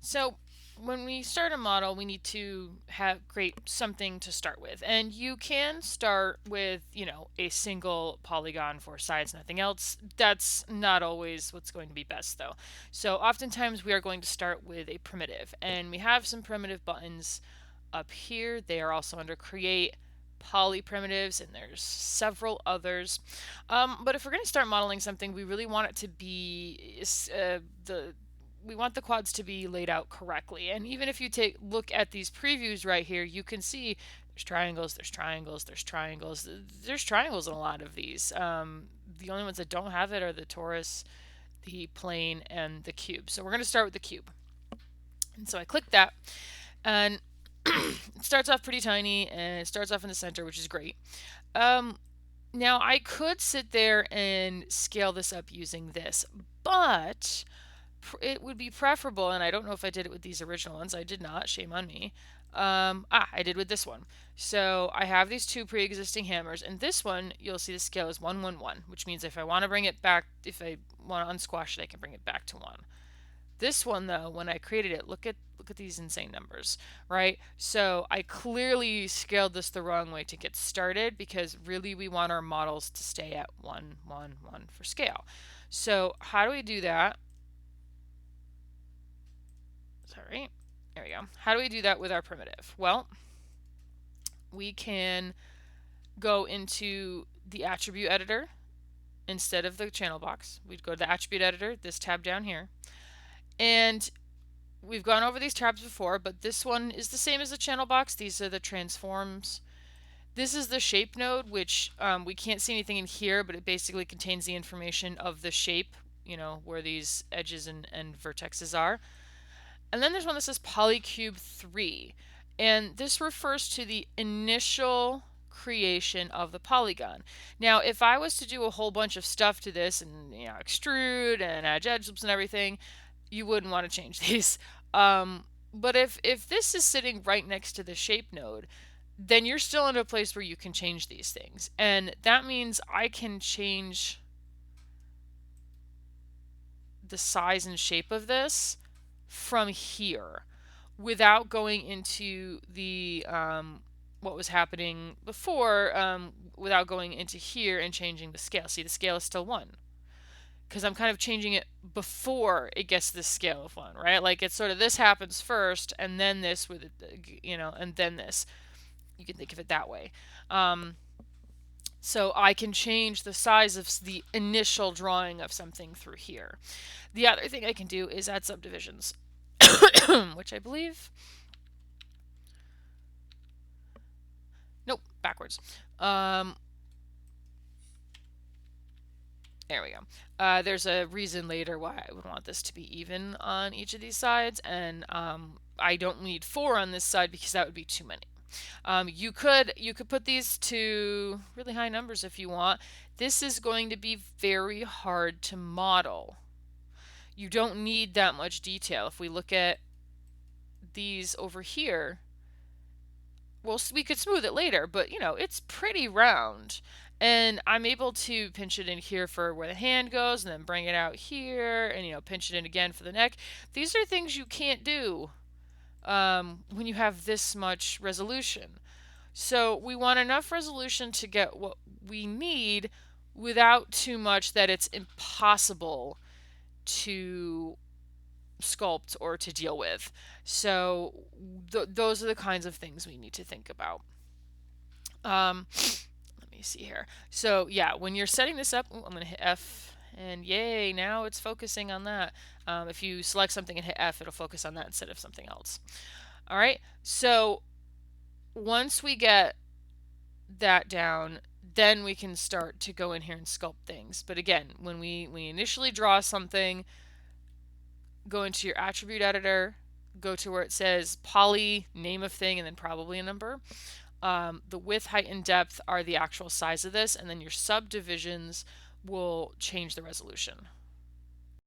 So when we start a model, we need to have create something to start with. And you can start with, a single polygon for sides, nothing else. That's not always what's going to be best though. So oftentimes we are going to start with a primitive, and we have some primitive buttons up here. They are also under create poly primitives, and there's several others. But if we're going to start modeling something, we really want it to be the we want the quads to be laid out correctly. And even if you look at these previews right here, you can see there's triangles, there's triangles, there's triangles. There's triangles in a lot of these. The only ones that don't have it are the torus, the plane, and the cube. So we're going to start with the cube. And so I click that, and it starts off pretty tiny, and it starts off in the center, which is great. Now I could sit there and scale this up using this, but it would be preferable, and I don't know if I did it with these original ones. I did not. Shame on me. I did with this one. So I have these two pre-existing hammers, and this one, you'll see the scale is 1, 1, 1, which means if I want to bring it back, if I want to unsquash it, I can bring it back to 1. This one though, when I created it, look at these insane numbers, right? So I clearly scaled this the wrong way to get started, because really we want our models to stay at 1, 1, 1 for scale. So how do we do that? Sorry, there we go. How do we do that with our primitive? Well, we can go into the attribute editor instead of the channel box. We'd go to the attribute editor, this tab down here, and we've gone over these tabs before, but this one is the same as the channel box. These are the transforms. This is the shape node, which we can't see anything in here, but it basically contains the information of the shape, where these edges and vertexes are. And then there's one that says Polycube 3, and this refers to the initial creation of the polygon. Now, if I was to do a whole bunch of stuff to this and extrude and add edge loops and everything, you wouldn't want to change these. But if this is sitting right next to the shape node, then you're still in a place where you can change these things. And that means I can change the size and shape of this from here without going into the what was happening before, without going into here and changing the scale. See, the scale is still 1 because I'm kind of changing it before it gets this scale of 1, right? Like it's sort of this happens first and then this with it, and then this. You can think of it that way. So I can change the size of the initial drawing of something through here. The other thing I can do is add subdivisions, which I believe, nope, backwards. There we go. There's a reason later why I would want this to be even on each of these sides, and I don't need 4 on this side because that would be too many. You could put these to really high numbers if you want. This is going to be very hard to model. You don't need that much detail. If we look at these over here, well, we could smooth it later, but it's pretty round. And I'm able to pinch it in here for where the hand goes and then bring it out here and pinch it in again for the neck. These are things you can't do when you have this much resolution. So we want enough resolution to get what we need without too much that it's impossible to sculpt or to deal with. So those are the kinds of things we need to think about. Let me see here. So yeah, when you're setting this up, I'm going to hit F, and yay, now it's focusing on that. If you select something and hit F, it'll focus on that instead of something else. All right, so once we get that down, then we can start to go in here and sculpt things. But again, when we initially draw something, go into your attribute editor, go to where it says poly, name of thing, and then probably a number. The width, height, and depth are the actual size of this, and then your subdivisions will change the resolution.